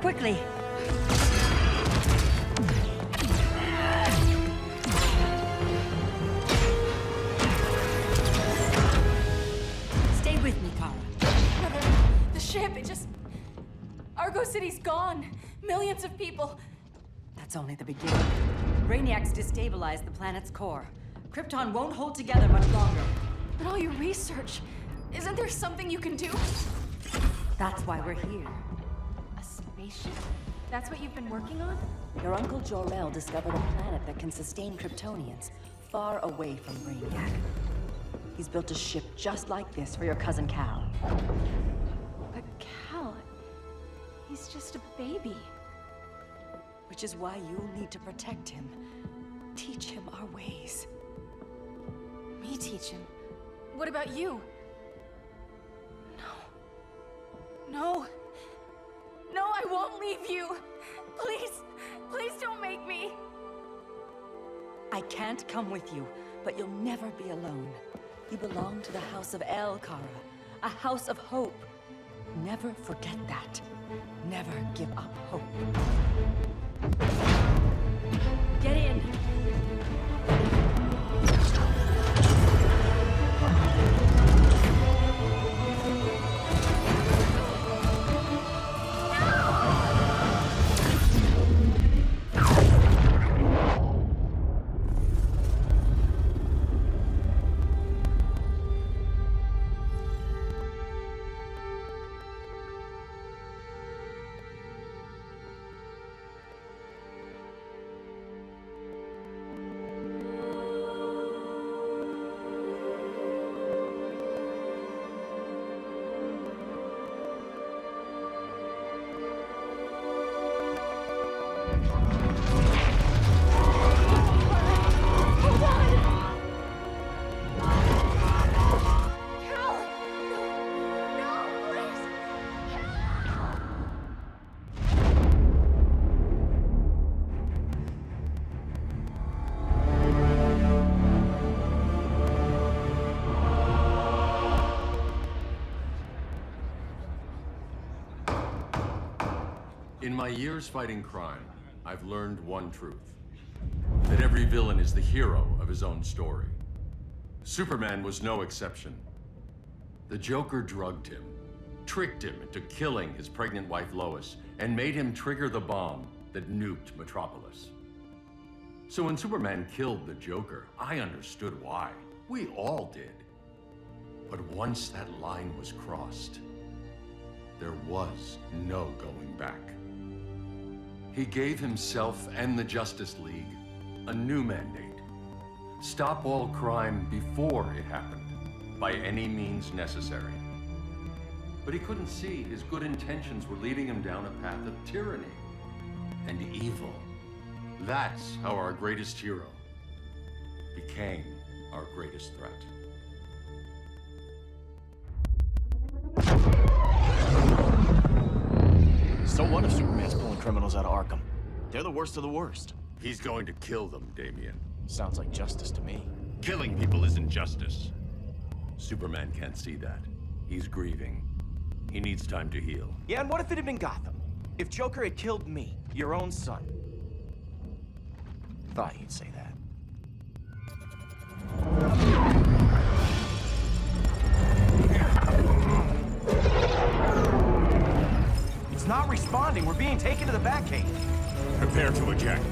Quickly! Stay with me, Kara. Brother, the ship, it just... Argo City's gone. Millions of people. That's only the beginning. Brainiac's destabilized the planet's core. Krypton won't hold together much longer. But all your research, isn't there something you can do? That's why we're here. A spaceship? That's what you've been working on? Your Uncle Jor-El discovered a planet that can sustain Kryptonians, far away from Brainiac. He's built a ship just like this for your cousin Cal. But Cal... he's just a baby. Which is why you'll need to protect him. Teach him our ways. Me teach him? What about you? No. No, I won't leave you. Please, please don't make me. I can't come with you, but you'll never be alone. You belong to the House of El, Kara. A house of hope. Never forget that. Never give up hope. Get in! In my years fighting crime, I've learned one truth. That every villain is the hero of his own story. Superman was no exception. The Joker drugged him, tricked him into killing his pregnant wife Lois, and made him trigger the bomb that nuked Metropolis. So when Superman killed the Joker, I understood why. We all did. But once that line was crossed, there was no going back. He gave himself and the Justice League a new mandate. Stop all crime before it happened, by any means necessary. But he couldn't see his good intentions were leading him down a path of tyranny and evil. That's how our greatest hero became our greatest threat. So what if Superman's pulling criminals out of Arkham? They're the worst of the worst. He's going to kill them, Damian. Sounds like justice to me. Killing people isn't justice. Superman can't see that. He's grieving. He needs time to heal. Yeah, and what if it had been Gotham? If Joker had killed me, your own son? Thought you'd say that. It's not responding. We're being taken to the Batcave. Prepare to eject.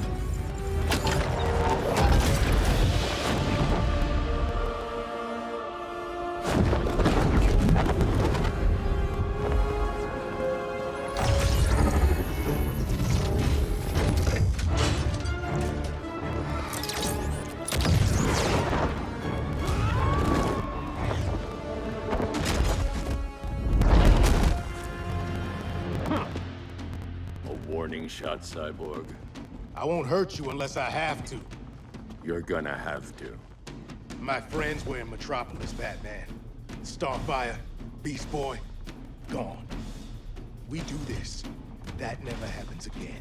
Warning shot, Cyborg. I won't hurt you unless I have to. You're gonna have to. My friends were in Metropolis, Batman. Starfire, Beast Boy, gone. We do this. That never happens again.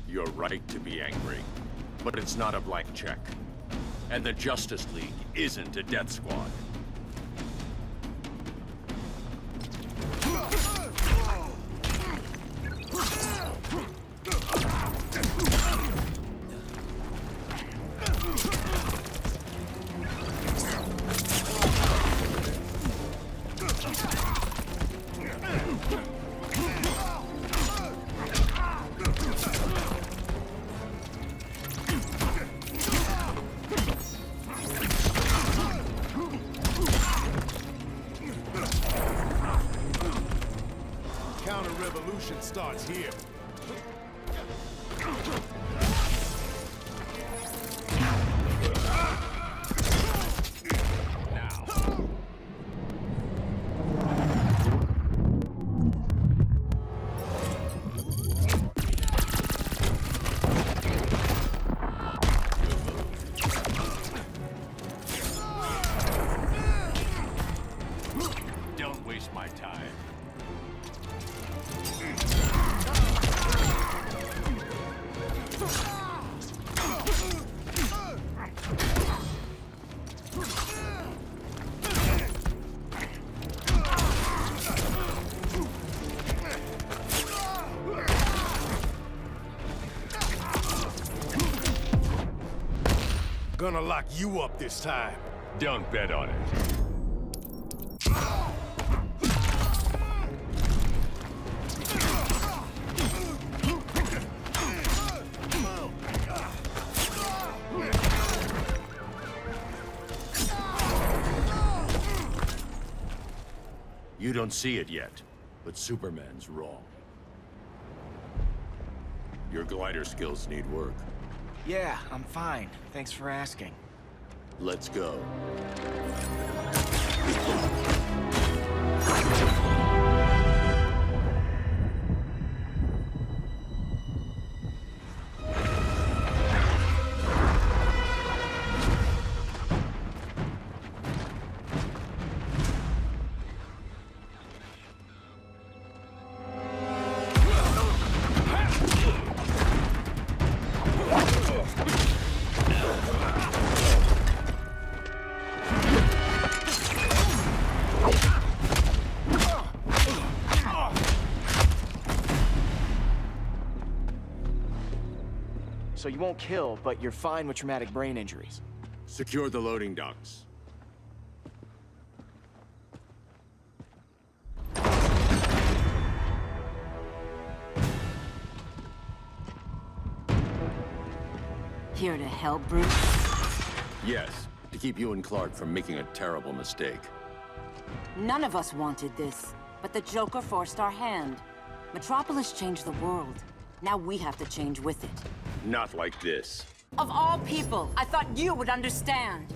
You're right to be angry, but it's not a blank check. And the Justice League isn't a death squad. revolution starts here. Don't waste my time. Gonna lock you up this time. Don't bet on it. You don't see it yet, but Superman's wrong. Your glider skills need work. Yeah, I'm fine. Thanks for asking. Let's go. So you won't kill, but you're fine with traumatic brain injuries. Secure the loading docks. Here to help, Bruce? Yes, to keep you and Clark from making a terrible mistake. None of us wanted this, but the Joker forced our hand. Metropolis changed the world. Now we have to change with it. Not like this. Of all people, I thought you would understand.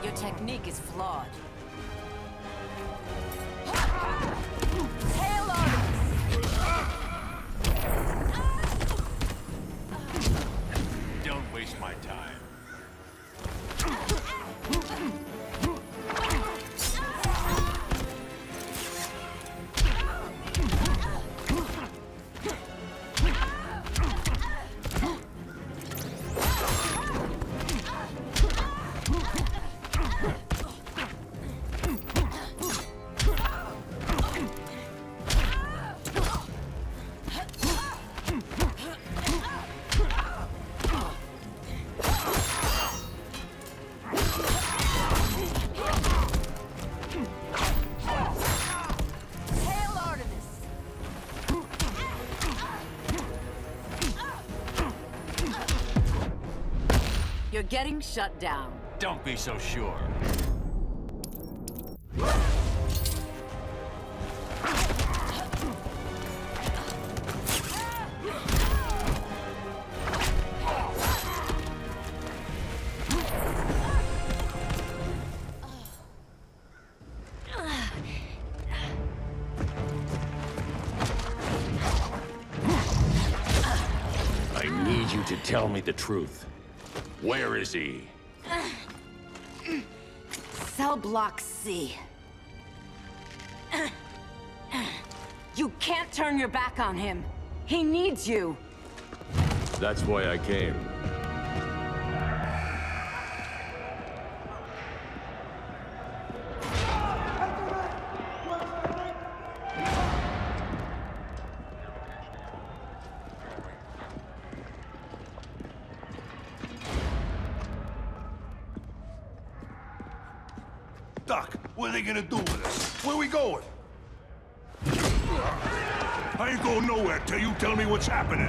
Your technique is flawed. Tail Don't waste my time. You're getting shut down. Don't be so sure. I need you to tell me the truth. Where is he? Cell block C. You can't turn your back on him. He needs you. That's why I came. Doc, what are they gonna do with us? Where we going? I ain't going nowhere till you tell me what's happening.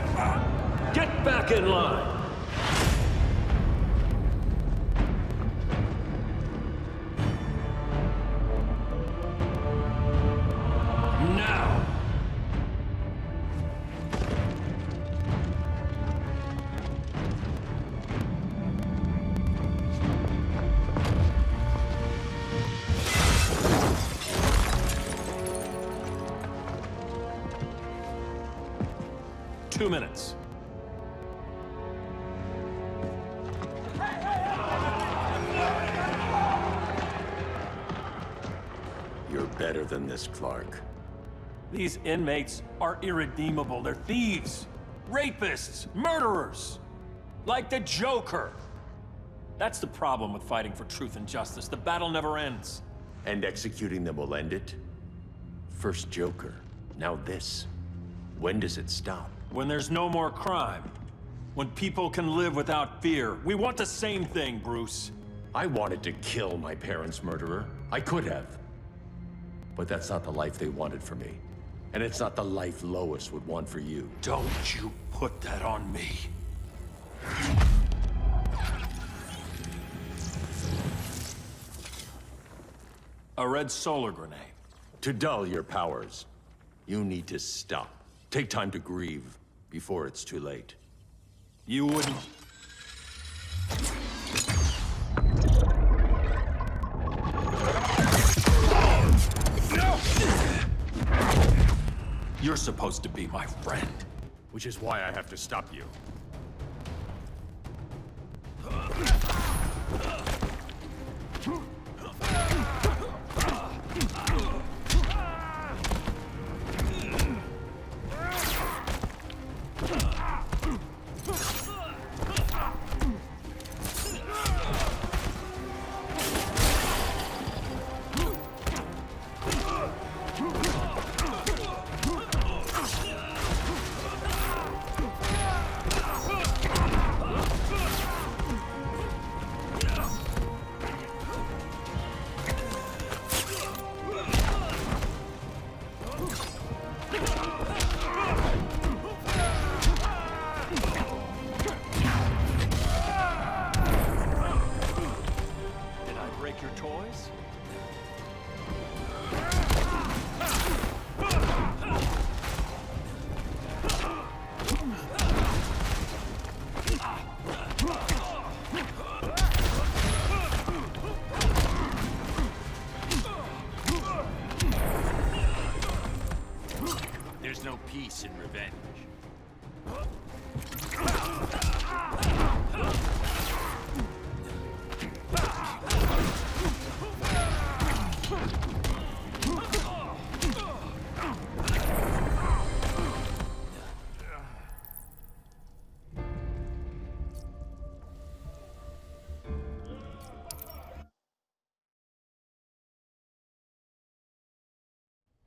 Get back in line! Now! Two minutes. You're better than this, Clark. These inmates are irredeemable. They're thieves, rapists, murderers. Like the Joker. That's the problem with fighting for truth and justice. The battle never ends. And executing them will end it? First Joker, now this. When does it stop? When there's no more crime. When people can live without fear. We want the same thing, Bruce. I wanted to kill my parents' murderer. I could have. But that's not the life they wanted for me. And it's not the life Lois would want for you. Don't you put that on me. A red solar grenade. To dull your powers, you need to stop. Take time to grieve before it's too late. You wouldn't... You're supposed to be my friend. Which is why I have to stop you. There's no peace in revenge.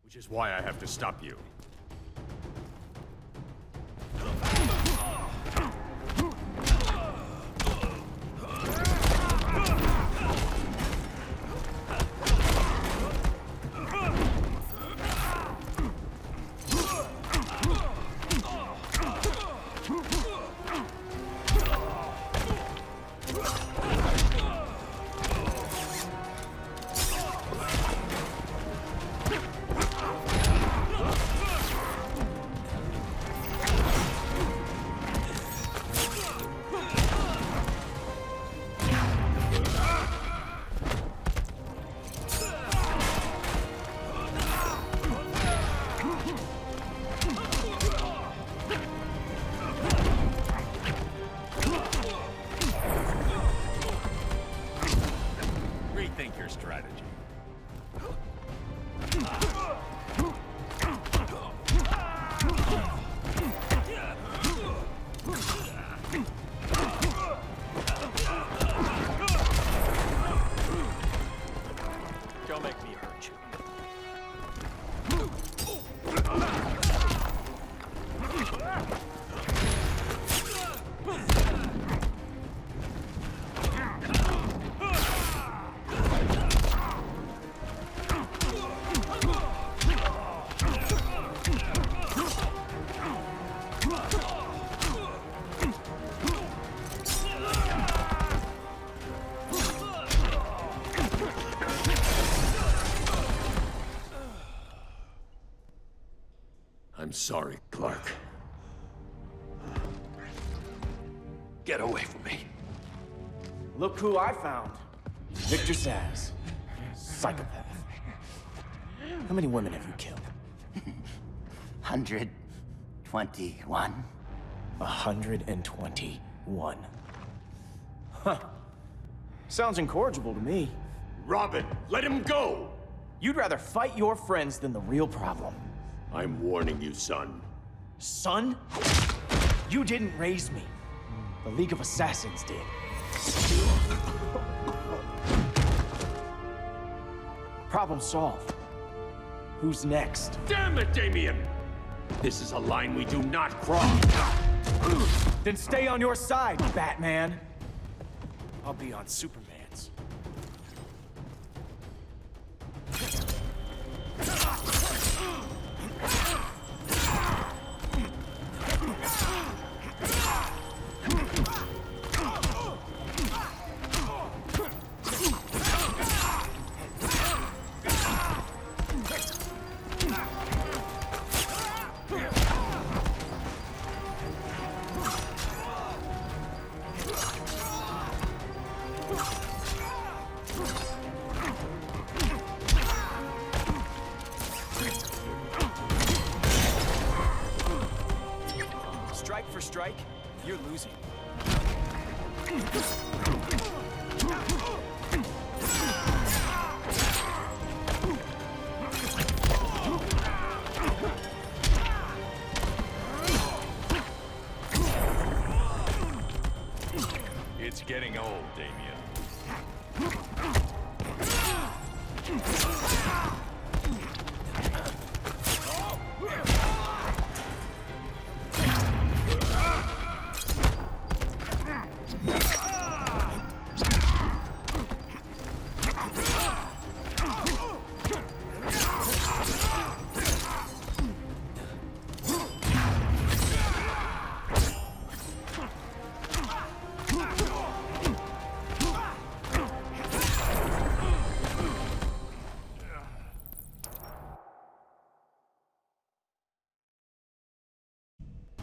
Which is why I have to stop you. Don't make me hurt you. I'm sorry, Clark. Get away from me. Look who I found. Victor Zsasz. Psychopath. How many women have you killed? 121. 121. Huh. Sounds incorrigible to me. Robin, let him go! You'd rather fight your friends than the real problem. I'm warning you, son. Son? You didn't raise me. The League of Assassins did. Problem solved. Who's next? Damn it, Damien! This is a line we do not cross. Then stay on your side, Batman. I'll be on Superman's. Strike for strike, you're losing. It's getting old, Damien.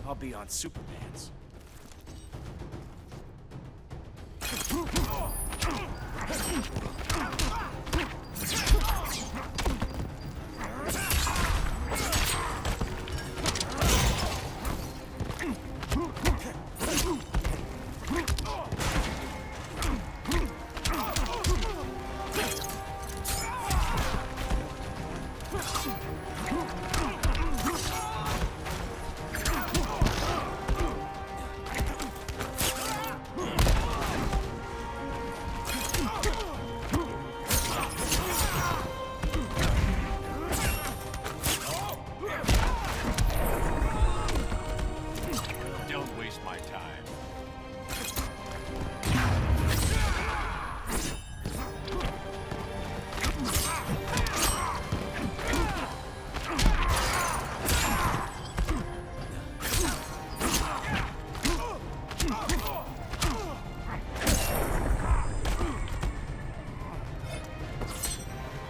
I'll be on Superman's. Don't waste my time.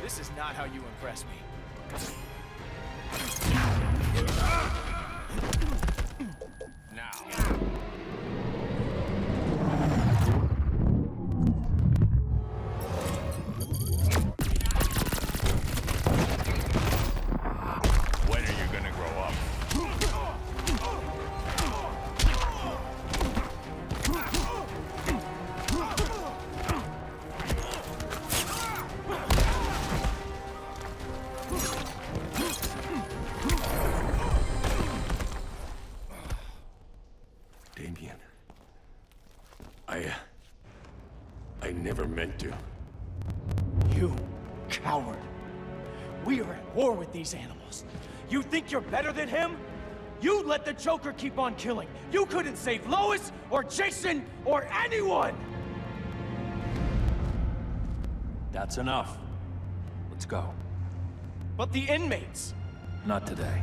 This is not how you impress me. Now. When are you gonna grow up? Damien. I never meant to. You coward. We are at war with these animals. You think you're better than him? You let the Joker keep on killing. You couldn't save Lois, or Jason, or anyone! That's enough. Let's go. But the inmates! Not today.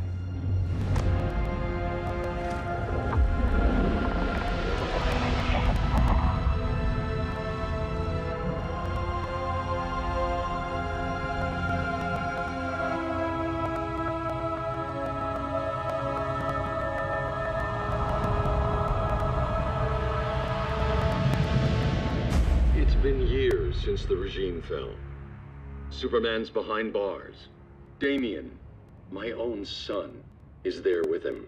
It's been years since the regime fell. Superman's behind bars. Damien, my own son, is there with him.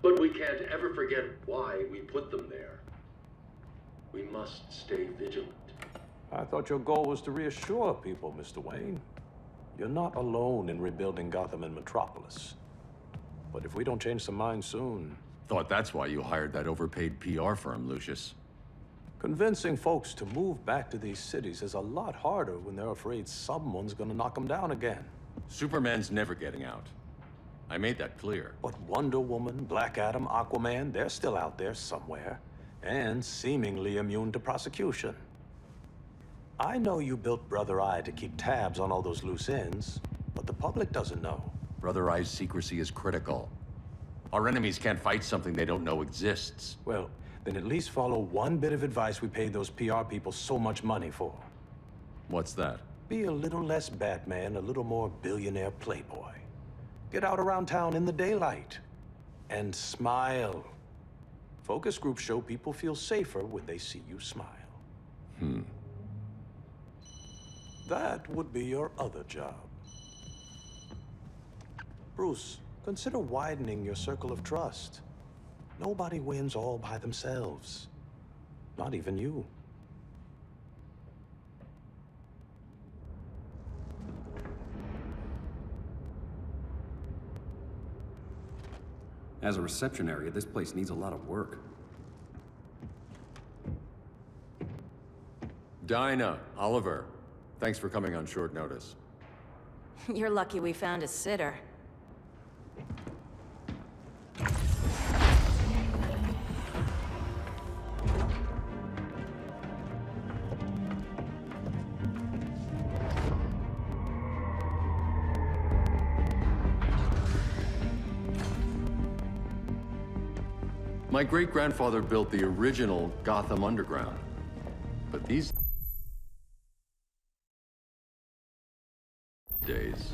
But we can't ever forget why we put them there. We must stay vigilant. I thought your goal was to reassure people, Mr. Wayne. You're not alone in rebuilding Gotham and Metropolis. But if we don't change some minds soon... Thought that's why you hired that overpaid PR firm, Lucius. Convincing folks to move back to these cities is a lot harder when they're afraid someone's gonna knock them down again. Superman's never getting out. I made that clear. But Wonder Woman, Black Adam, Aquaman, they're still out there somewhere. And seemingly immune to prosecution. I know you built Brother Eye to keep tabs on all those loose ends, but the public doesn't know. Brother Eye's secrecy is critical. Our enemies can't fight something they don't know exists. Well, then at least follow one bit of advice we paid those PR people so much money for. What's that? Be a little less Batman, a little more billionaire playboy. Get out around town in the daylight. And smile. Focus groups show people feel safer when they see you smile. That would be your other job. Bruce, consider widening your circle of trust. Nobody wins all by themselves. Not even you. As a reception area, this place needs a lot of work. Dinah, Oliver, thanks for coming on short notice. You're lucky we found a sitter. My great-grandfather built the original Gotham Underground. But these days...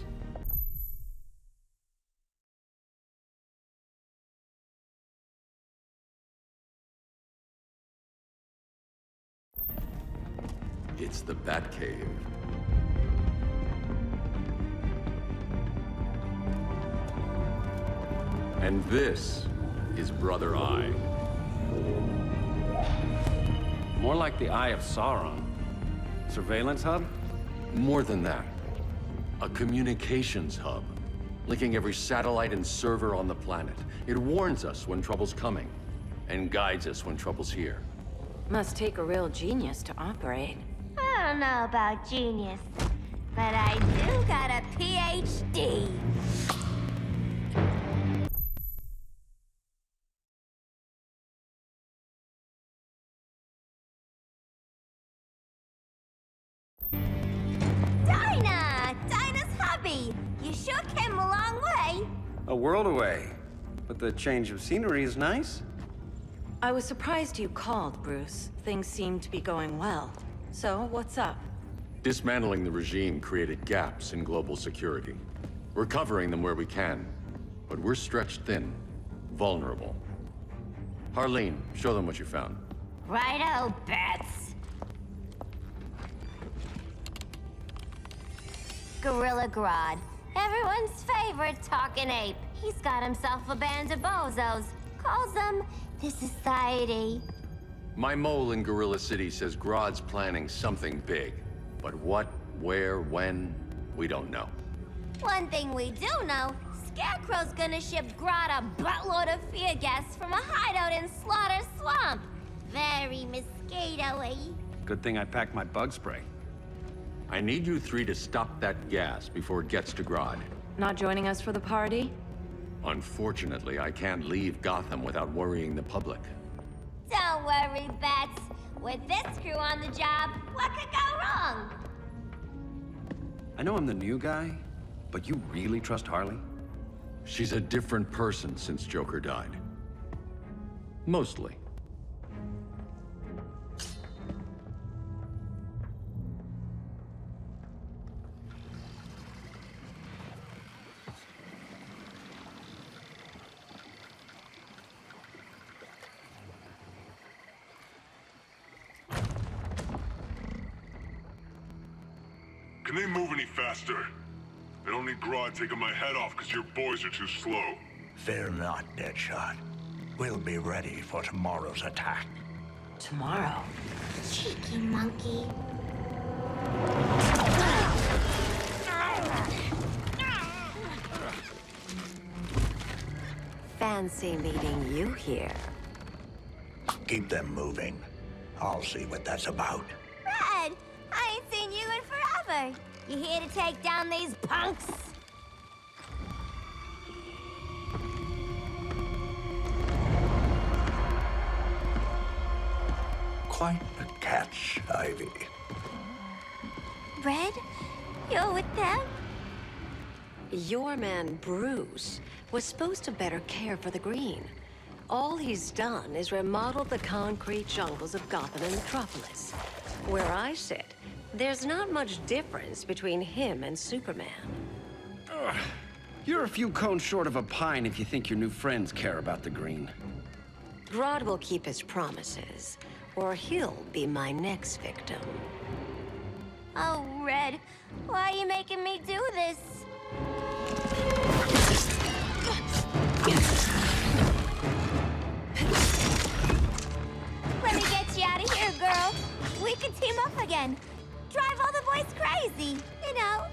It's the Batcave. And this is Brother Eye. More like the Eye of Sauron. Surveillance hub? More than that. A communications hub, linking every satellite and server on the planet. It warns us when trouble's coming, and guides us when trouble's here. Must take a real genius to operate. I don't know about genius, but I do got a PhD. Dinah's hubby. You sure came a long way. A world away. But the change of scenery is nice. I was surprised you called, Bruce. Things seem to be going well. So, what's up? Dismantling the regime created gaps in global security. We're covering them where we can, but we're stretched thin, vulnerable. Harleen, show them what you found. Righto, Bats. Gorilla Grodd. Everyone's favorite talking ape. He's got himself a band of bozos. Calls them the Society. My mole in Gorilla City says Grodd's planning something big. But what, where, when, we don't know. One thing we do know, Scarecrow's gonna ship Grodd a buttload of fear gas from a hideout in Slaughter Swamp. Very mosquito-y. Good thing I packed my bug spray. I need you three to stop that gas before it gets to Grodd. Not joining us for the party? Unfortunately, I can't leave Gotham without worrying the public. Don't worry, Bats. With this crew on the job, what could go wrong? I know I'm the new guy, but you really trust Harley? She's a different person since Joker died. Mostly. Can they move any faster? I don't need Grodd taking my head off because your boys are too slow. Fear not, Deadshot. We'll be ready for tomorrow's attack. Tomorrow? Cheeky monkey. Fancy meeting you here. Keep them moving. I'll see what that's about. Red, I ain't seen you in forever. You here to take down these punks? Quite a catch, Ivy. Red, you're with them? Your man, Bruce, was supposed to better care for the Green. All he's done is remodeled the concrete jungles of Gotham and Metropolis. Where I sit, there's not much difference between him and Superman. Ugh. You're a few cones short of a pine if you think your new friends care about the Green. Grodd will keep his promises, or he'll be my next victim. Oh, Red, why are you making me do this? Let me get you out of here, girl. We can team up again. Drive all the boys crazy, you know,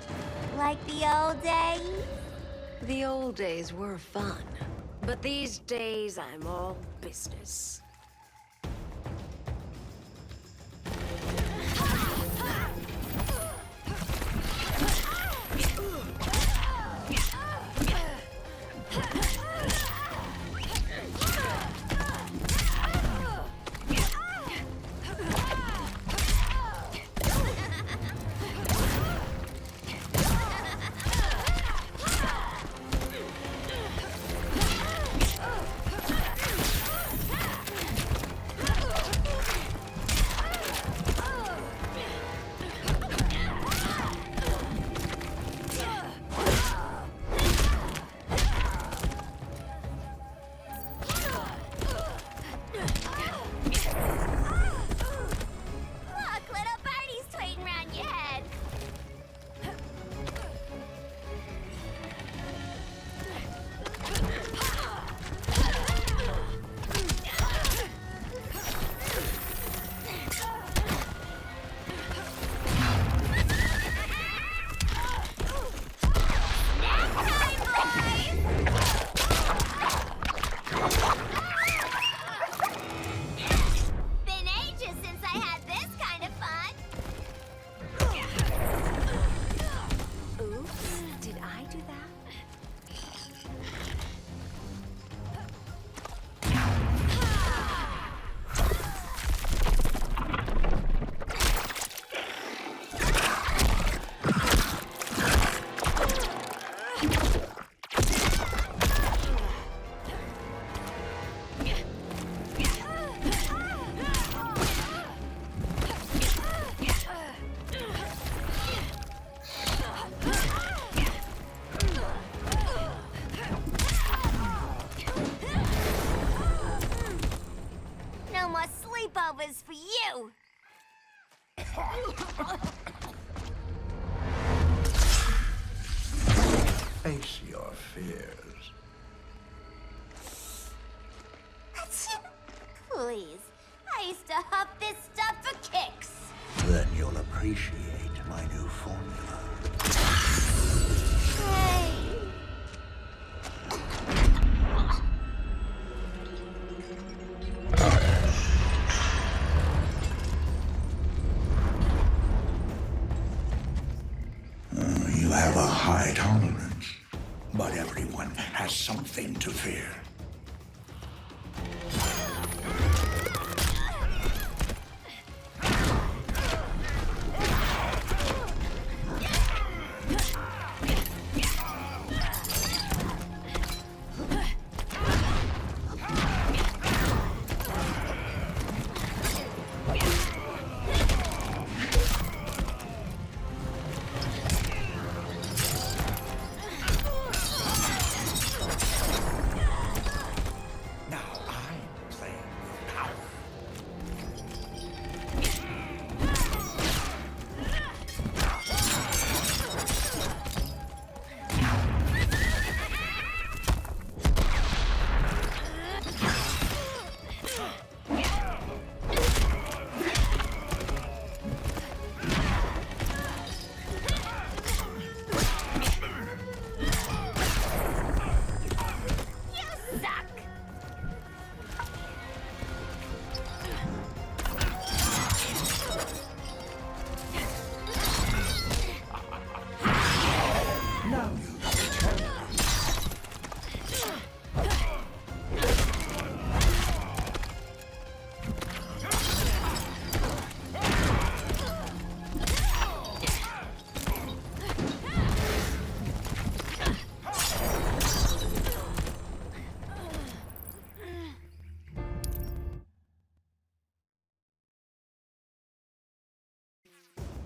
like the old days. The old days were fun, but these days I'm all business. sleepovers for you! Face your fears. Please, I used to huff this stuff for kicks. Then you'll appreciate my new formula. Hey. fear.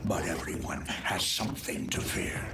But everyone has something to fear.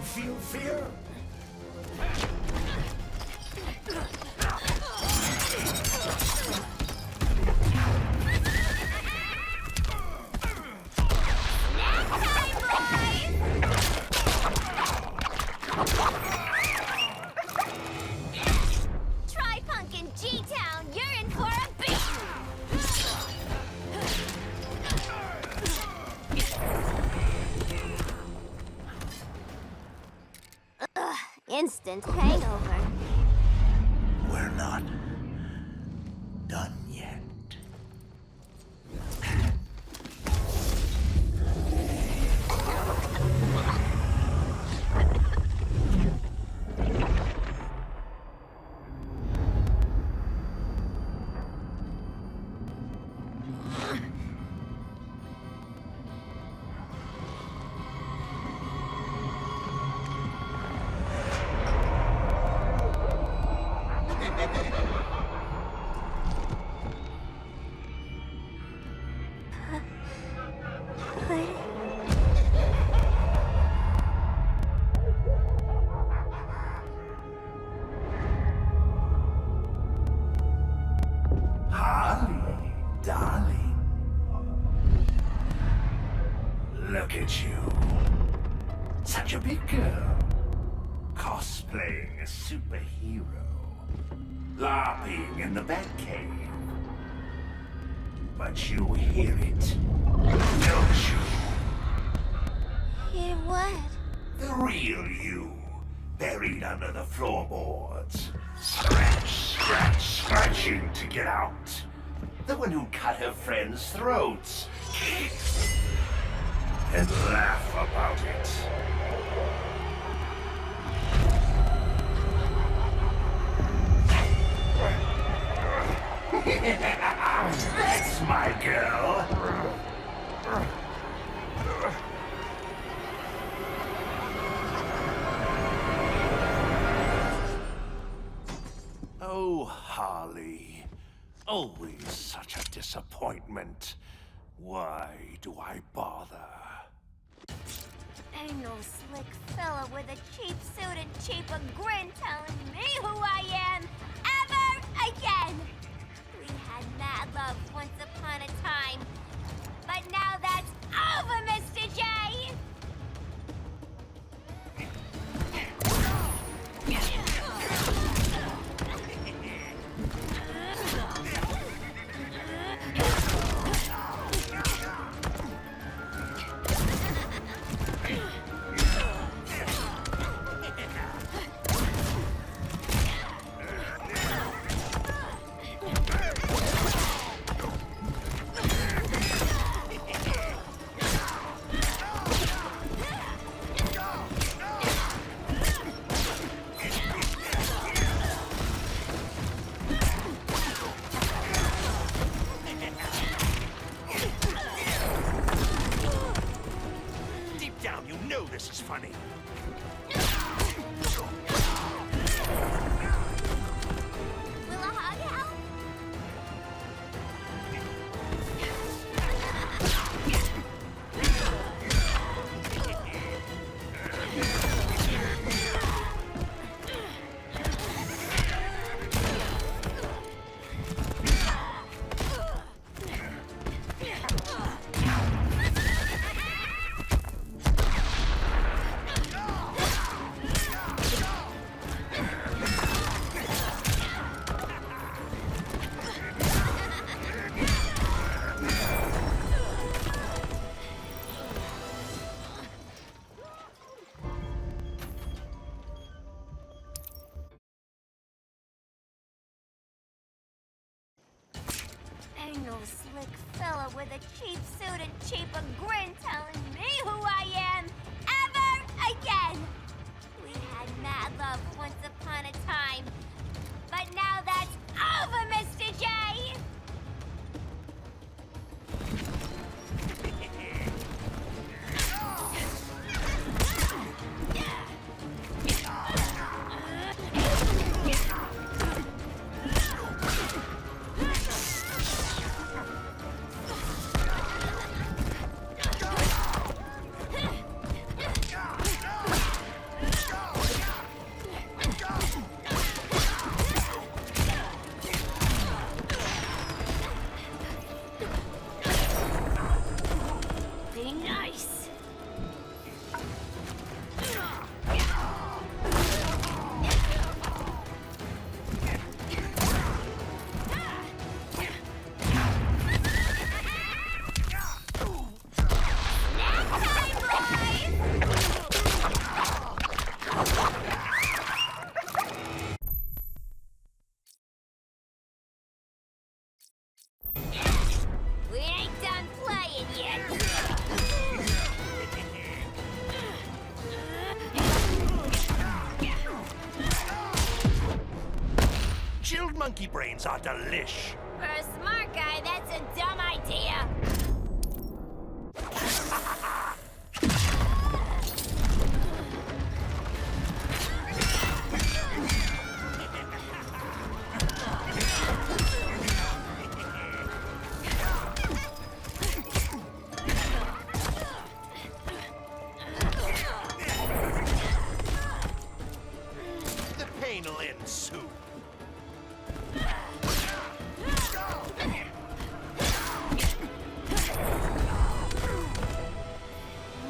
Feel fear? Try punkin' G-Town, you're in for a beat! Ugh, instant hangover. We're not done yet. Holly, darling. Look at you. Such a big girl. Cosplaying a superhero. LARPing in the Batcave. But you hear it, don't you? Hear what? The real you, buried under the floorboards. Scratch, scratch, scratching to get out. The one who cut her friends' throats. And laugh about it. That's my girl. Charlie. Always such a disappointment. Why do I bother? Ain't no slick fella with a cheap suit and cheaper grin telling me who I am ever again! We had mad love once upon a time, but now that's over, Mr. J! This is funny. Will a hug help? Ain't no slick fella with a cheap suit and cheaper grin telling me who I am ever again! We had mad love once upon a time, but now that's over, Mr. J! Be nice. We ain't done playing yet. Chilled monkey brains are delish. For a smart guy, that's a dumb idea. The pain will end soon.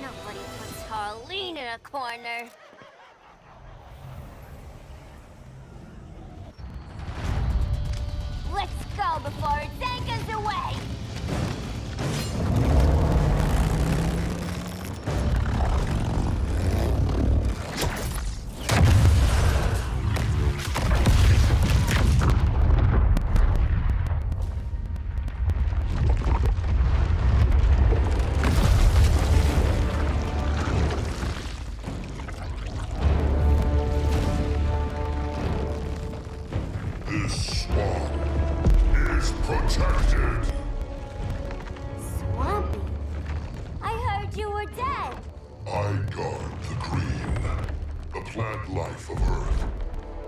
Nobody puts Harleen in a corner. Let's go before it takes us away! This swamp is protected. Swampy? I heard you were dead. I guard the green, the plant life of Earth.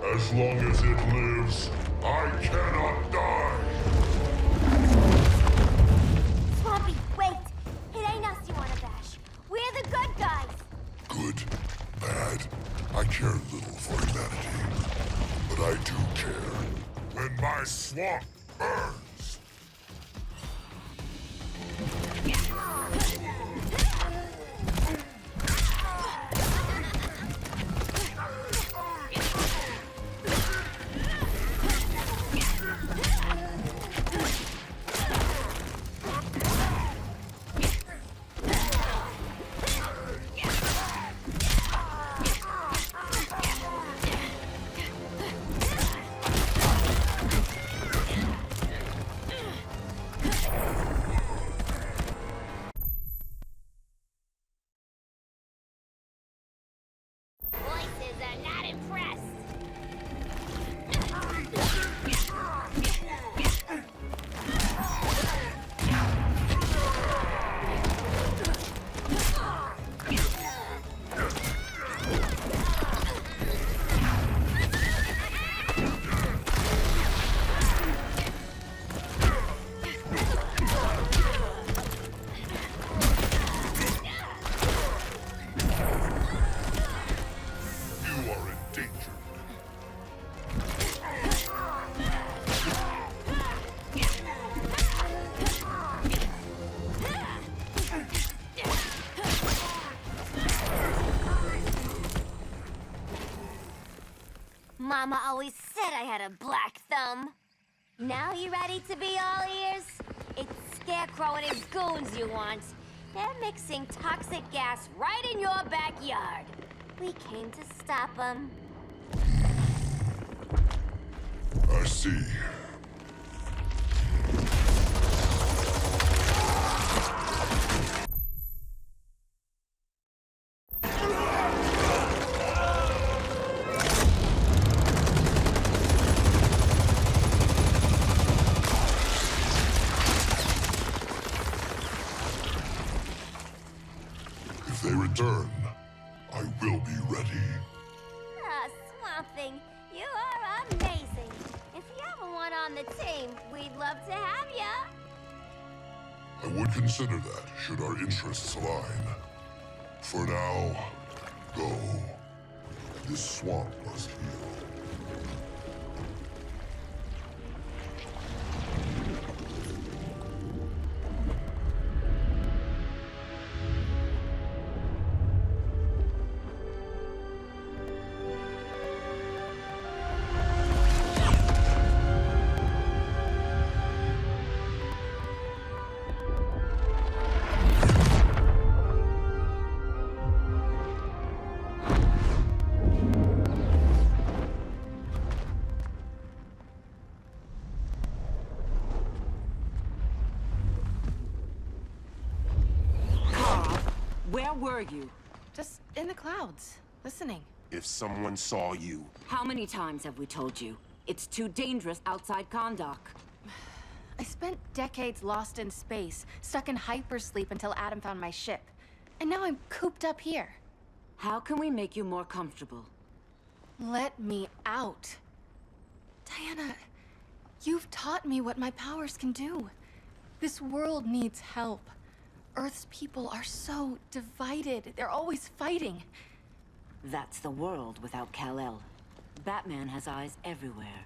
As long as it lives, I cannot die! Swampy, wait! It ain't us you wanna bash. We're the good guys! Good, bad, I care little for humanity. But I do care when my swamp burns! Voices are not impressed! You are endangered. Mama always said I had a black thumb. Now you ready to be all ears? It's Scarecrow and his goons you want. They're mixing toxic gas right in your backyard. We came to stop them. I see. If they return, I will be ready. Ah, Swamp Thing, you are amazing. If you ever want on the team, we'd love to have ya. I would consider that, should our interests align. For now, go. This swamp must heal. Where were you? Just in the clouds, listening. If someone saw you... How many times have we told you? It's too dangerous outside Kondak. I spent decades lost in space, stuck in hypersleep until Adam found my ship. And now I'm cooped up here. How can we make you more comfortable? Let me out. Diana, you've taught me what my powers can do. This world needs help. Earth's people are so divided. They're always fighting. That's the world without Kal-El. Batman has eyes everywhere.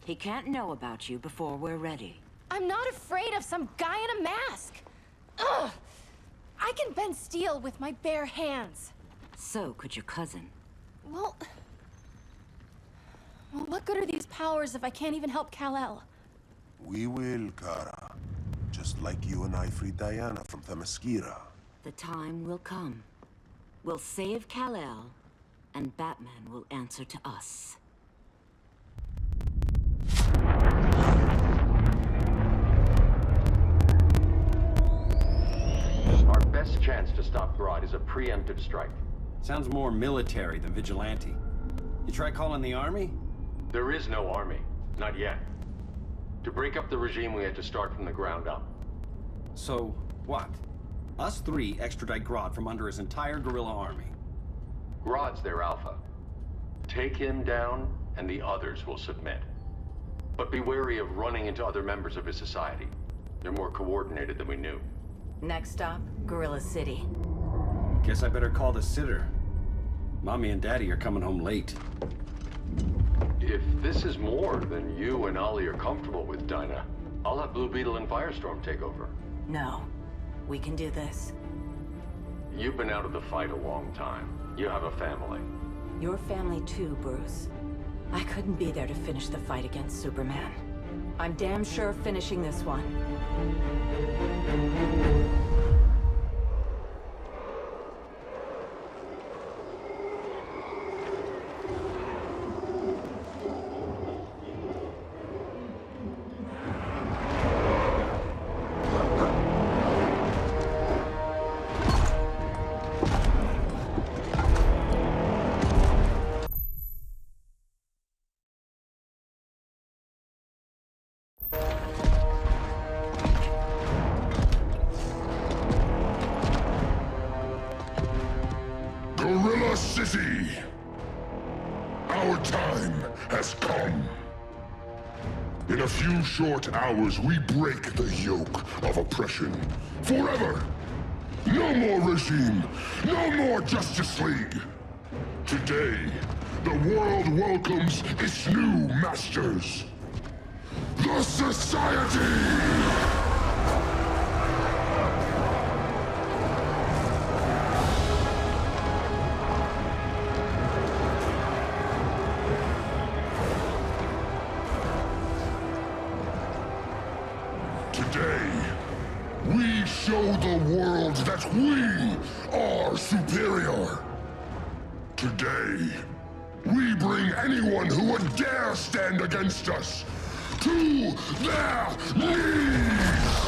He can't know about you before we're ready. I'm not afraid of some guy in a mask. Ugh! I can bend steel with my bare hands. So could your cousin. Well, what good are these powers if I can't even help Kal-El? We will, Kara. Just like you and I freed Diana from Themyscira. The time will come. We'll save Kal-El, and Batman will answer to us. Our best chance to stop Grodd is a preemptive strike. Sounds more military than vigilante. You try calling the army? There is no army. Not yet. To break up the regime, we had to start from the ground up. So, what? Us three extradite Grodd from under his entire guerrilla army. Grodd's their alpha. Take him down, and the others will submit. But be wary of running into other members of his society. They're more coordinated than we knew. Next stop, Gorilla City. Guess I better call the sitter. Mommy and Daddy are coming home late. If this is more than you and Ollie are comfortable with, Dinah, I'll have Blue Beetle and Firestorm take over. No. We can do this. You've been out of the fight a long time. You have a family. Your family too, Bruce. I couldn't be there to finish the fight against Superman. I'm damn sure finishing this one. Gorilla City! Our time has come. In a few short hours, we break the yoke of oppression. Forever! No more regime! No more Justice League! Today, the world welcomes its new masters. The Society! Today, we show the world that we are superior. Today, we bring anyone who would dare stand against us to their knees!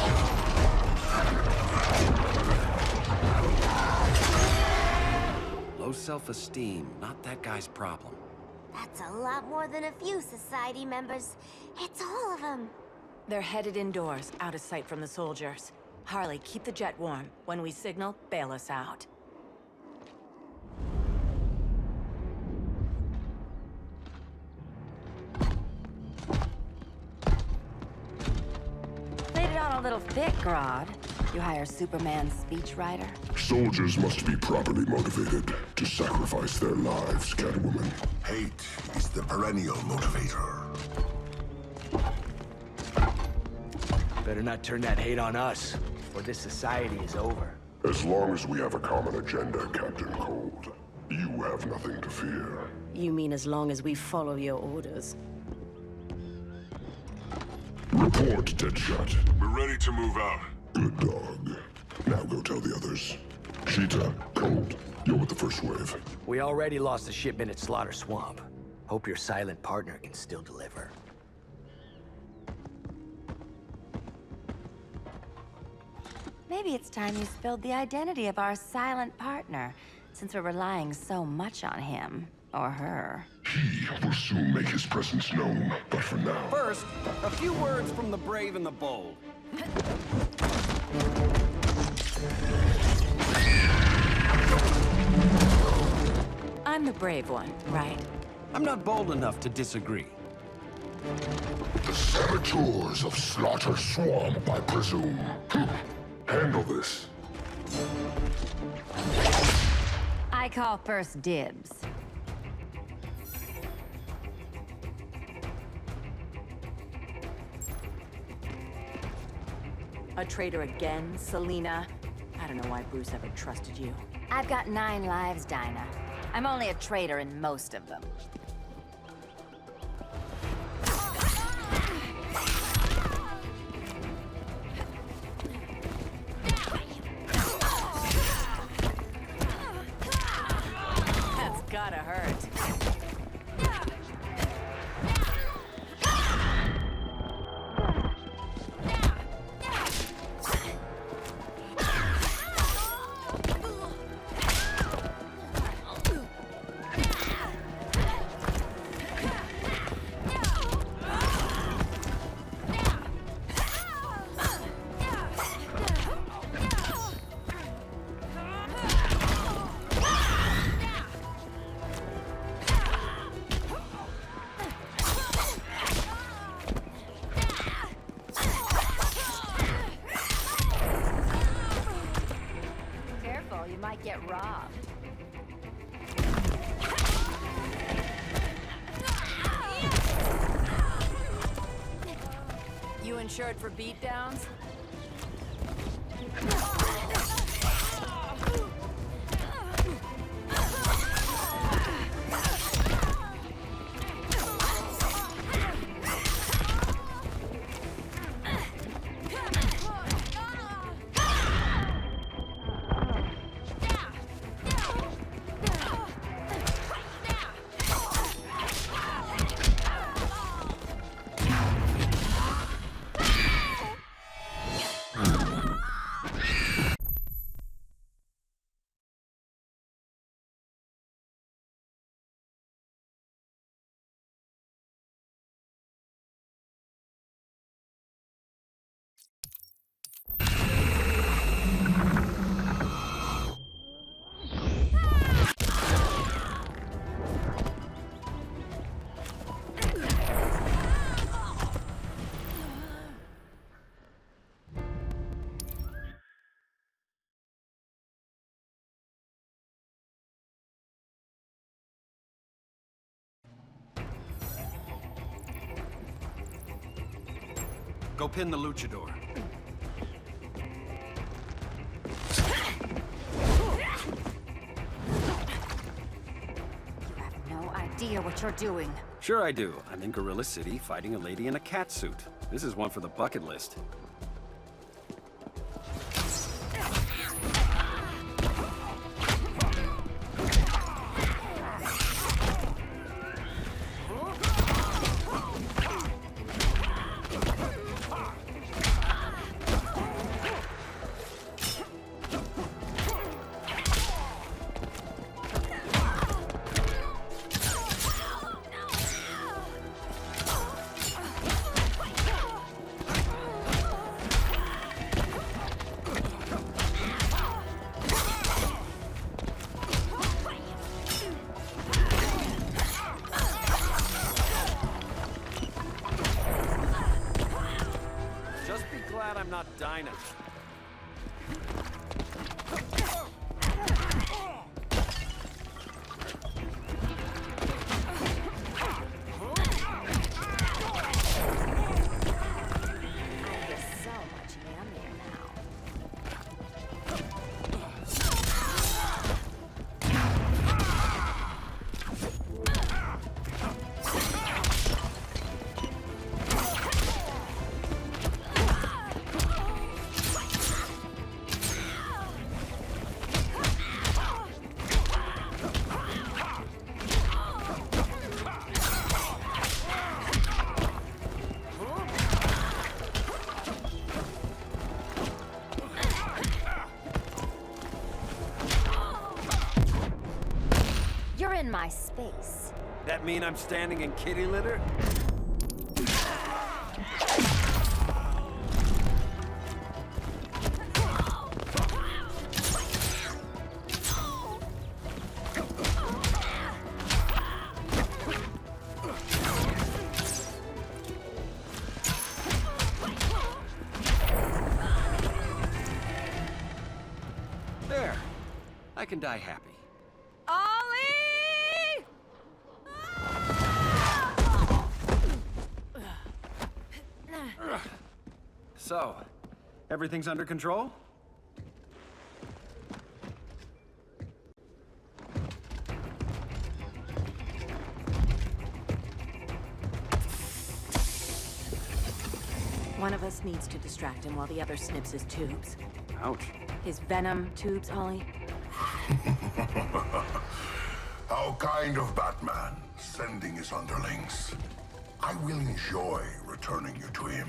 Low self-esteem, not that guy's problem. That's a lot more than a few society members. It's all of them. They're headed indoors, out of sight from the soldiers. Harley, keep the jet warm. When we signal, bail us out. Laid it on a little thick, Grodd. You hire Superman's speechwriter? Soldiers must be properly motivated to sacrifice their lives, Catwoman. Hate is the perennial motivator. Better not turn that hate on us, or this society is over. As long as we have a common agenda, Captain Cold, you have nothing to fear. You mean as long as we follow your orders? Report, Deadshot. We're ready to move out. Good dog. Now go tell the others. Cheetah, Cold, you're with the first wave. We already lost a shipment at Slaughter Swamp. Hope your silent partner can still deliver. Maybe it's time you spilled the identity of our silent partner, since we're relying so much on him. Or her. He will soon make his presence known, but for now... First, a few words from the brave and the bold. I'm the brave one, right? I'm not bold enough to disagree. The saboteurs of Slaughter Swamp, I presume. Handle this. I call first dibs. A traitor again, Selina? I don't know why Bruce ever trusted you. I've got 9 lives, Dinah. I'm only a traitor in most of them. That's gotta hurt. insured for beatdowns? Go pin the luchador. You have no idea what you're doing. Sure I do. I'm in Gorilla City fighting a lady in a cat suit. This is one for the bucket list. I'm not Dinah. You're in my space. That mean I'm standing in kitty litter? There. I can die happy. So, everything's under control? One of us needs to distract him while the other snips his tubes. Ouch. His venom tubes, Ollie. How kind of Batman, sending his underlings. I will enjoy returning you to him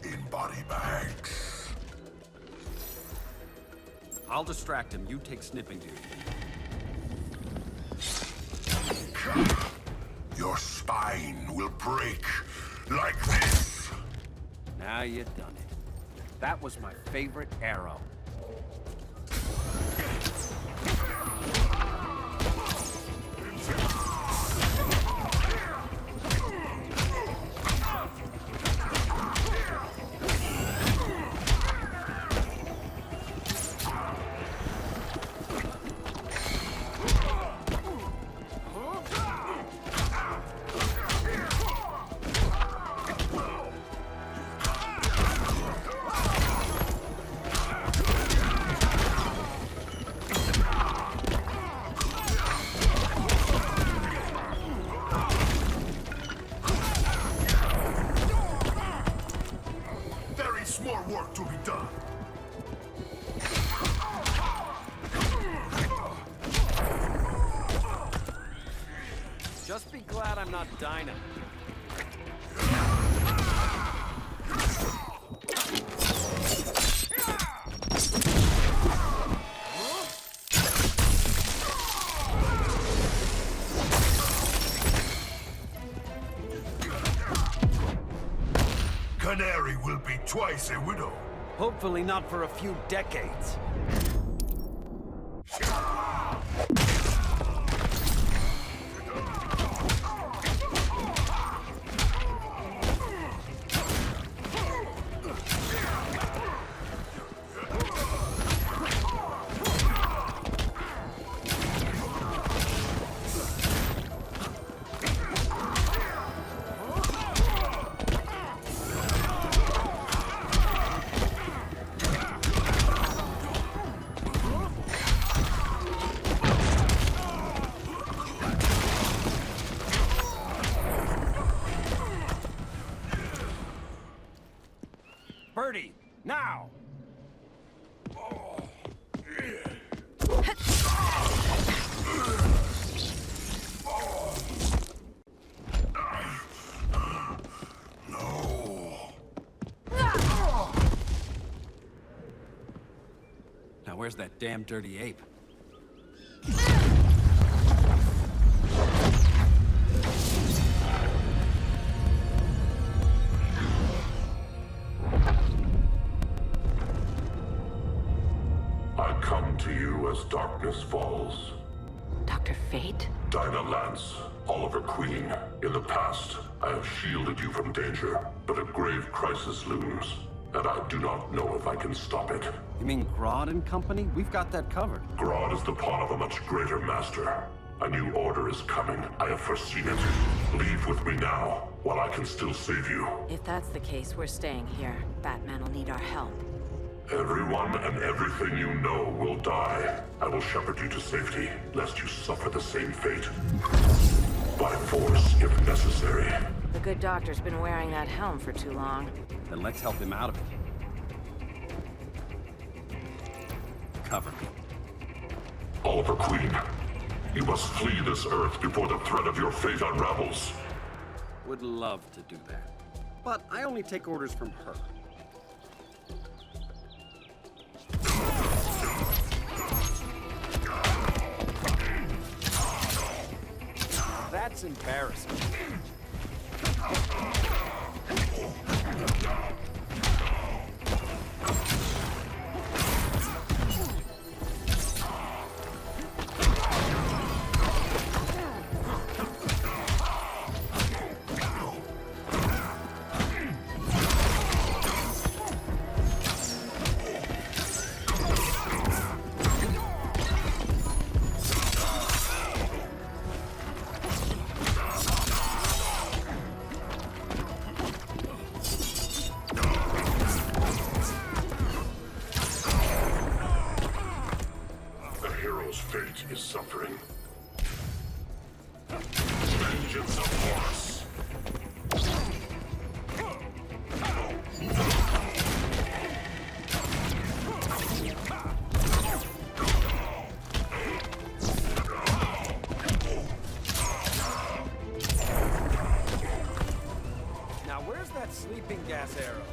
in body bags. I'll distract him. You take snipping duty. Your spine will break like this. Now you done it. That was my favorite arrow. Just be glad I'm not Dinah. Canary will be twice a widow. Hopefully not for a few decades. Birdie, now! Now where's that damn dirty ape? I come to you as darkness falls. Dr. Fate? Dinah Lance, Oliver Queen. In the past, I have shielded you from danger, but a grave crisis looms, and I do not know if I can stop it. You mean Grodd and company? We've got that covered. Grodd is the pawn of a much greater master. A new order is coming. I have foreseen it. Leave with me now, while I can still save you. If that's the case, we're staying here. Batman will need our help. Everyone and everything you know will die. I will shepherd you to safety, lest you suffer the same fate. By force, if necessary. The good doctor's been wearing that helm for too long. Then let's help him out of it. Cover me. Oliver Queen, you must flee this Earth before the threat of your fate unravels. Would love to do that. But I only take orders from her. That's embarrassing. Fate is suffering. Vengeance of Horus. Now where's that sleeping gas arrow?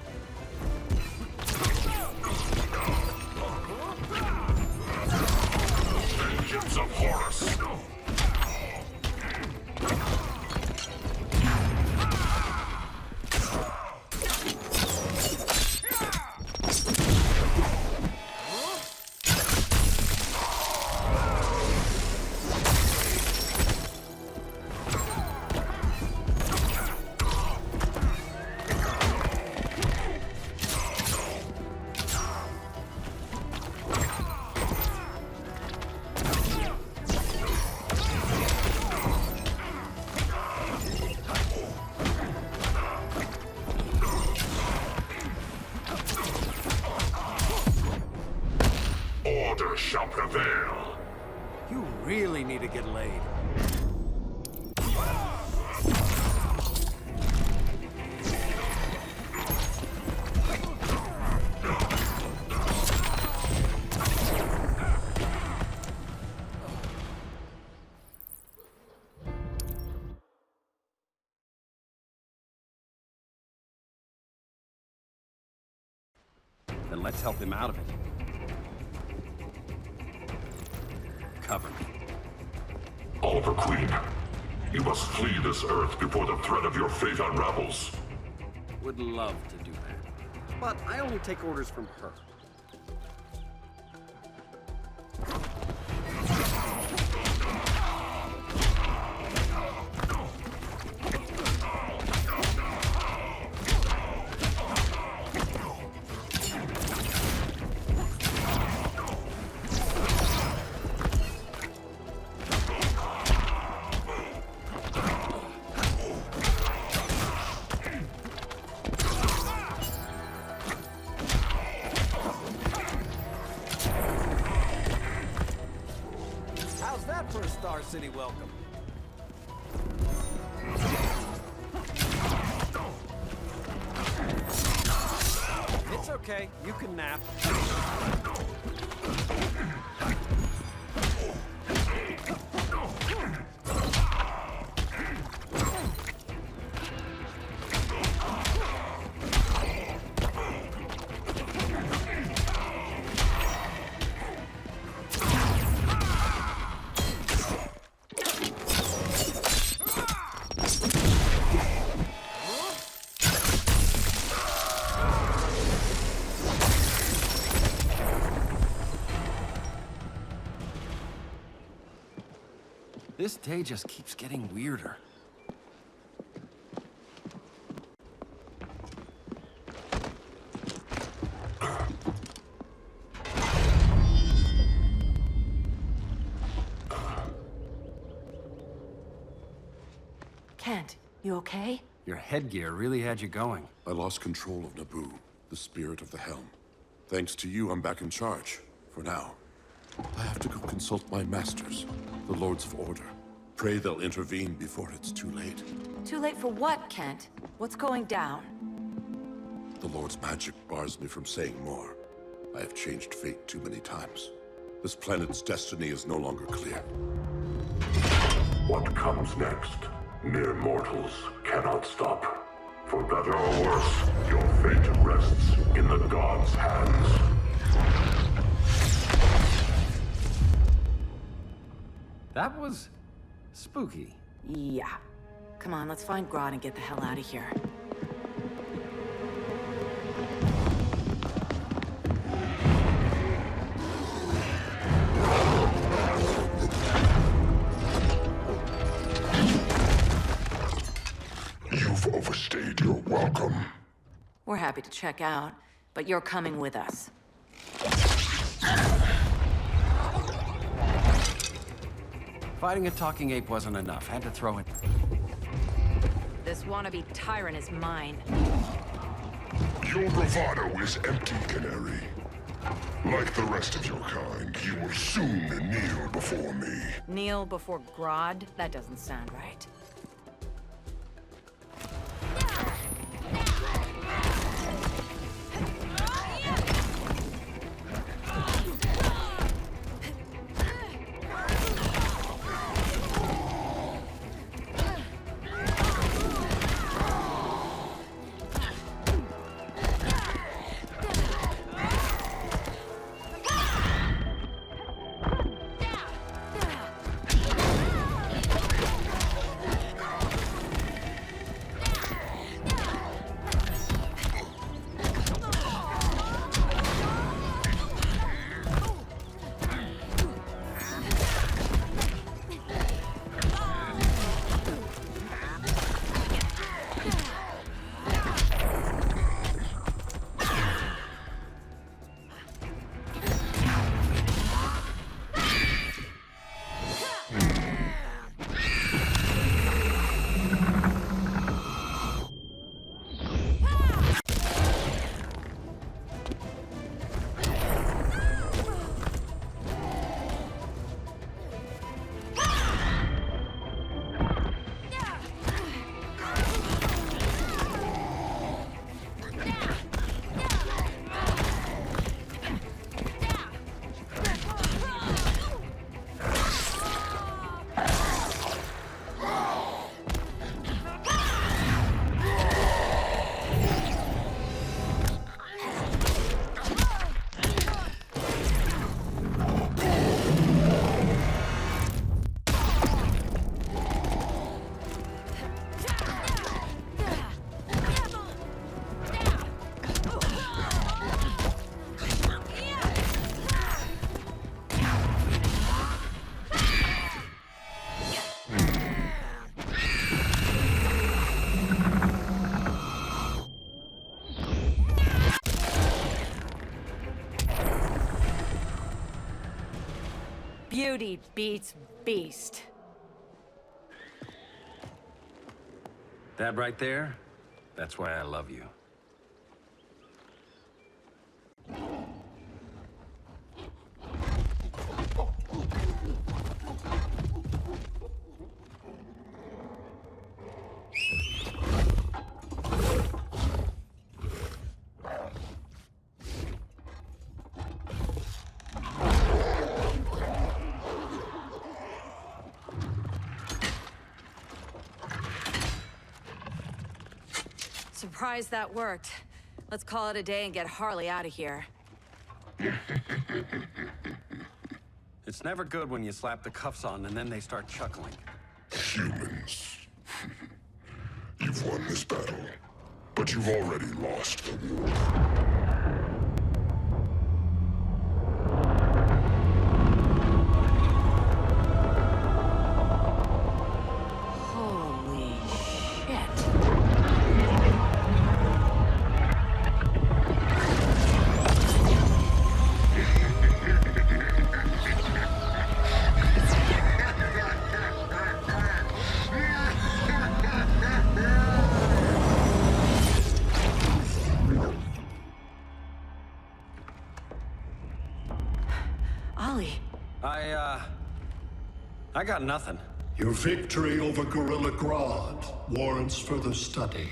Vengeance of Horus. Order shall prevail. You really need to get laid. Then let's help him out of it. Cover me. Oliver Queen, you must flee this Earth before the threat of your fate unravels. Would love to do that. But I only take orders from her. How's that for a Star City welcome? It's okay, you can nap. This day just keeps getting weirder. Kent, you okay? Your headgear really had you going. I lost control of Naboo, the spirit of the helm. Thanks to you, I'm back in charge. For now. I have to go consult my masters, the Lords of Order. Pray they'll intervene before it's too late. Too late for what, Kent? What's going down? The Lord's magic bars me from saying more. I have changed fate too many times. This planet's destiny is no longer clear. What comes next? Mere mortals cannot stop. For better or worse, your fate rests in the gods' hands. That was spooky. Yeah. Come on, let's find Grodd and get the hell out of here. You've overstayed your welcome. We're happy to check out, but you're coming with us. Fighting a talking ape wasn't enough. Had to throw in. This wannabe tyrant is mine. Your bravado is empty, Canary. Like the rest of your kind, you will soon kneel before me. Kneel before Grodd? That doesn't sound right. Beauty beats beast. That right there, that's why I love you. Surprised that worked. Let's call it a day and get Harley out of here. It's never good when you slap the cuffs on and then they start chuckling. Humans. You've won this battle, but you've already lost the war. Holy shit. Ollie. I got nothing. Your victory over Gorilla Grodd warrants further study.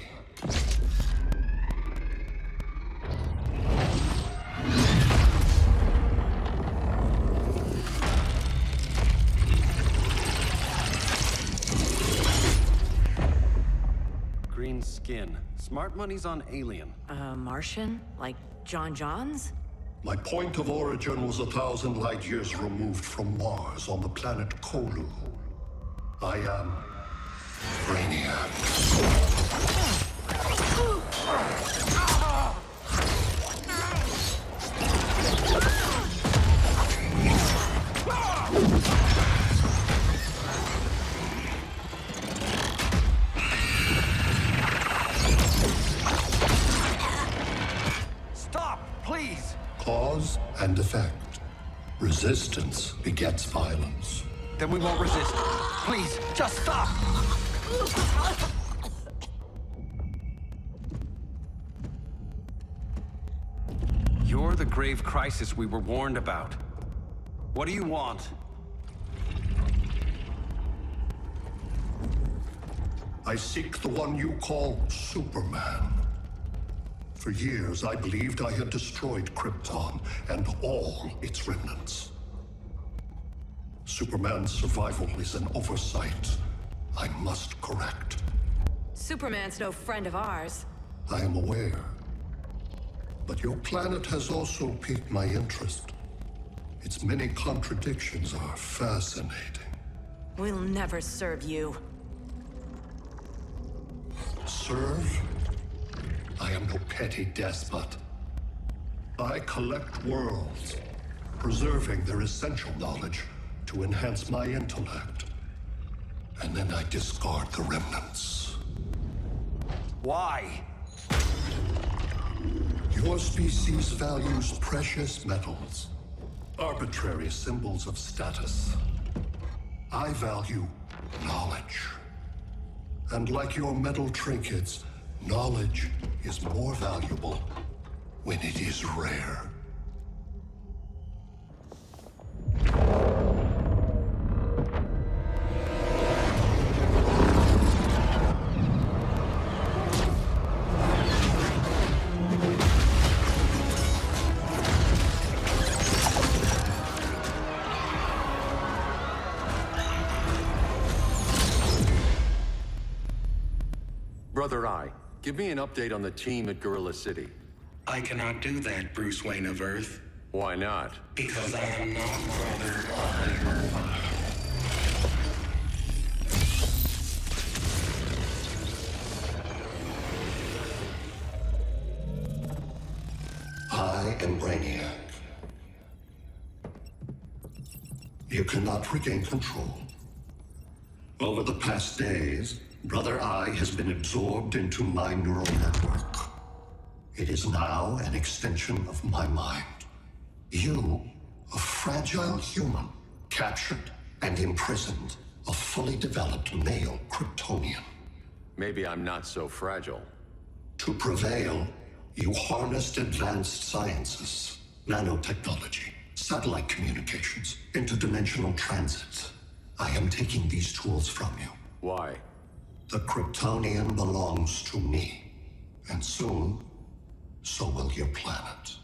Green skin. Smart money's on alien. Martian? Like John Johns? My point of origin was 1,000 light years removed from Mars on the planet Kolu. I am Brainiac. Stop, please! Cause and effect. Resistance begets violence. Then we won't resist. Please, just stop! You're the grave crisis we were warned about. What do you want? I seek the one you call Superman. For years, I believed I had destroyed Krypton and all its remnants. Superman's survival is an oversight I must correct. Superman's no friend of ours. I am aware. But your planet has also piqued my interest. Its many contradictions are fascinating. We'll never serve you. Serve? I am no petty despot. I collect worlds, preserving their essential knowledge to enhance my intellect. And then I discard the remnants. Why? Your species values precious metals, arbitrary symbols of status. I value knowledge. And like your metal trinkets, knowledge is more valuable when it is rare. Brother I, give me an update on the team at Gorilla City. I cannot do that, Bruce Wayne of Earth. Why not? Because I am not Brother I am Brainiac. You cannot regain control. Over the past days, Brother I has been absorbed into my neural network. It is now an extension of my mind. You, a fragile human, captured and imprisoned a fully developed male Kryptonian. Maybe I'm not so fragile. To prevail, you harnessed advanced sciences, nanotechnology, satellite communications, interdimensional transits. I am taking these tools from you. Why? The Kryptonian belongs to me. And soon, so will your planet.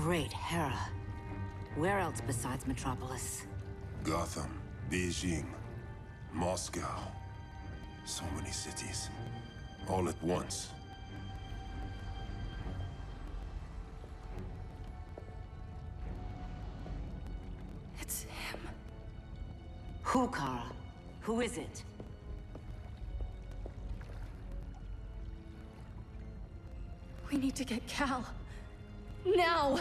Great Hera. Where else besides Metropolis? Gotham, Beijing, Moscow. So many cities. All at once. It's him. Who, Kara? Who is it? We need to get Cal. Now!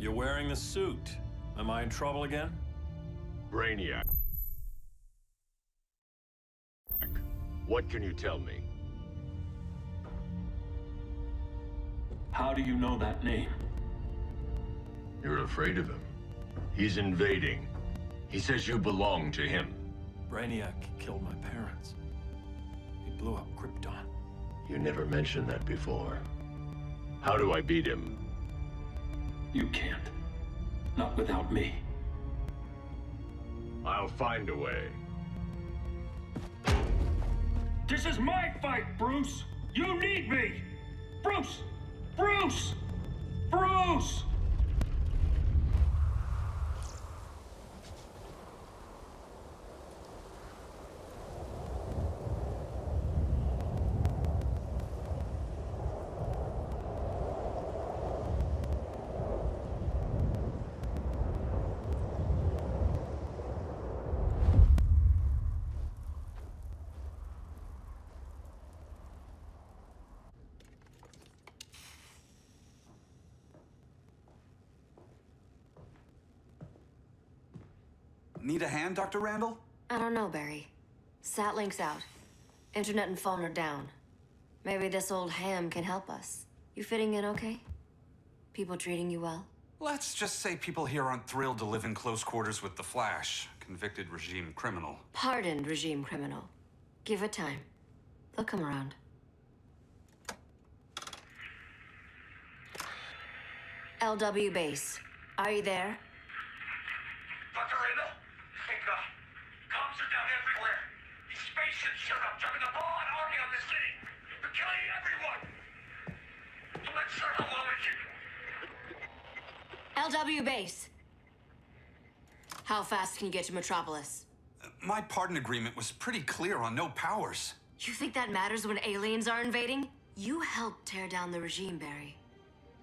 You're wearing the suit. Am I in trouble again? Brainiac. What can you tell me? How do you know that name? You're afraid of him. He's invading. He says you belong to him. Brainiac killed my parents. He blew up Krypton. You never mentioned that before. How do I beat him? You can't. Not without me. I'll find a way. This is my fight, Bruce! You need me! Bruce! Bruce! Bruce! Need a hand, Dr. Randall? I don't know, Barry. Satlink's out. Internet and phone are down. Maybe this old ham can help us. You fitting in okay? People treating you well? Let's just say people here aren't thrilled to live in close quarters with the Flash, convicted regime criminal. Pardoned regime criminal. Give it time. They'll come around. LW base. Are you there? Dr. Randall? Comms are down everywhere. These spaceships showed up, dropping a ball and army on the city. They're killing everyone. I'm not sure how long it can... LW base. How fast can you get to Metropolis? My pardon agreement was pretty clear on no powers. You think that matters when aliens are invading? You helped tear down the regime, Barry.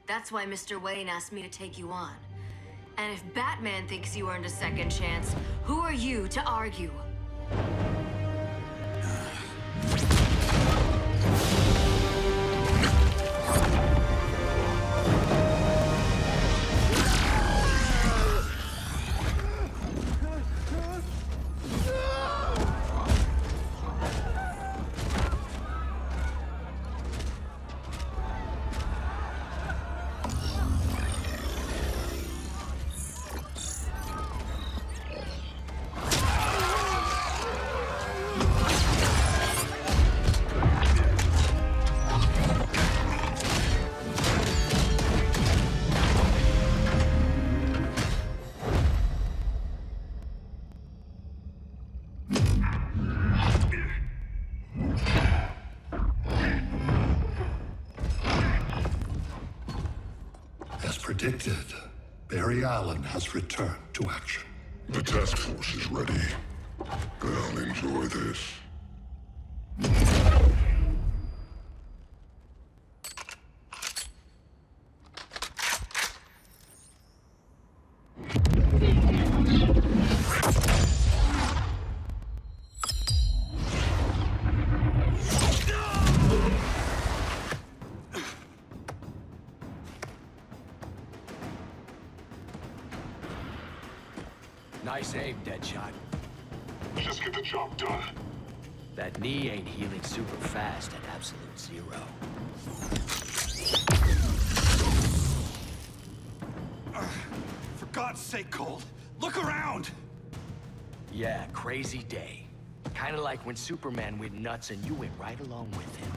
That's why Mr. Wayne asked me to take you on. And if Batman thinks you earned a second chance, who are you to argue? As predicted, Barry Allen has returned to action. The task force is ready. I'll enjoy this. Nice aim, Deadshot. Just get the job done. That knee ain't healing super fast at absolute zero. For God's sake, Cold, look around! Yeah, crazy day. Kinda like when Superman went nuts and you went right along with him.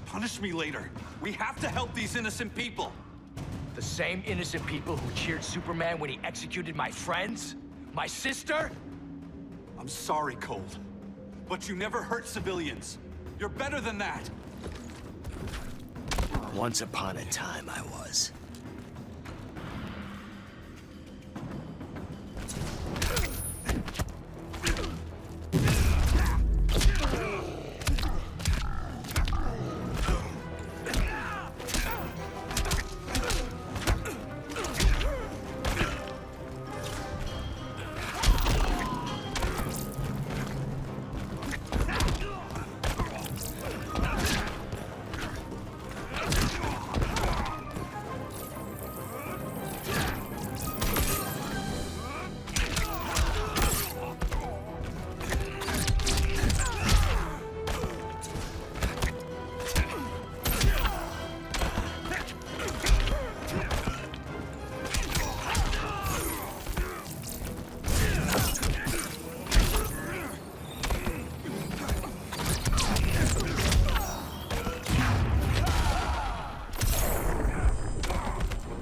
Punish me later. We have to help these innocent people. The same innocent people who cheered Superman when he executed my friends? My sister? I'm sorry, Cold, but you never hurt civilians. You're better than that. Once upon a time, I was.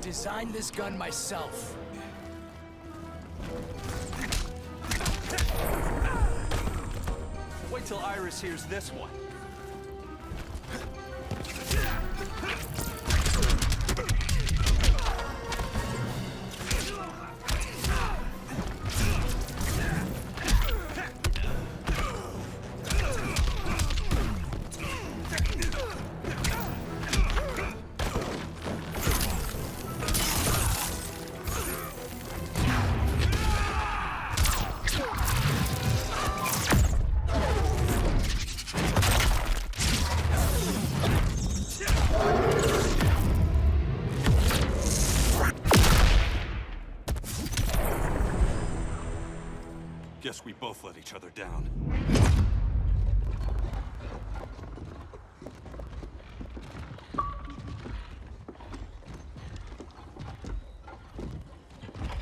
Designed this gun myself. Wait till Iris hears this one. Guess we both let each other down.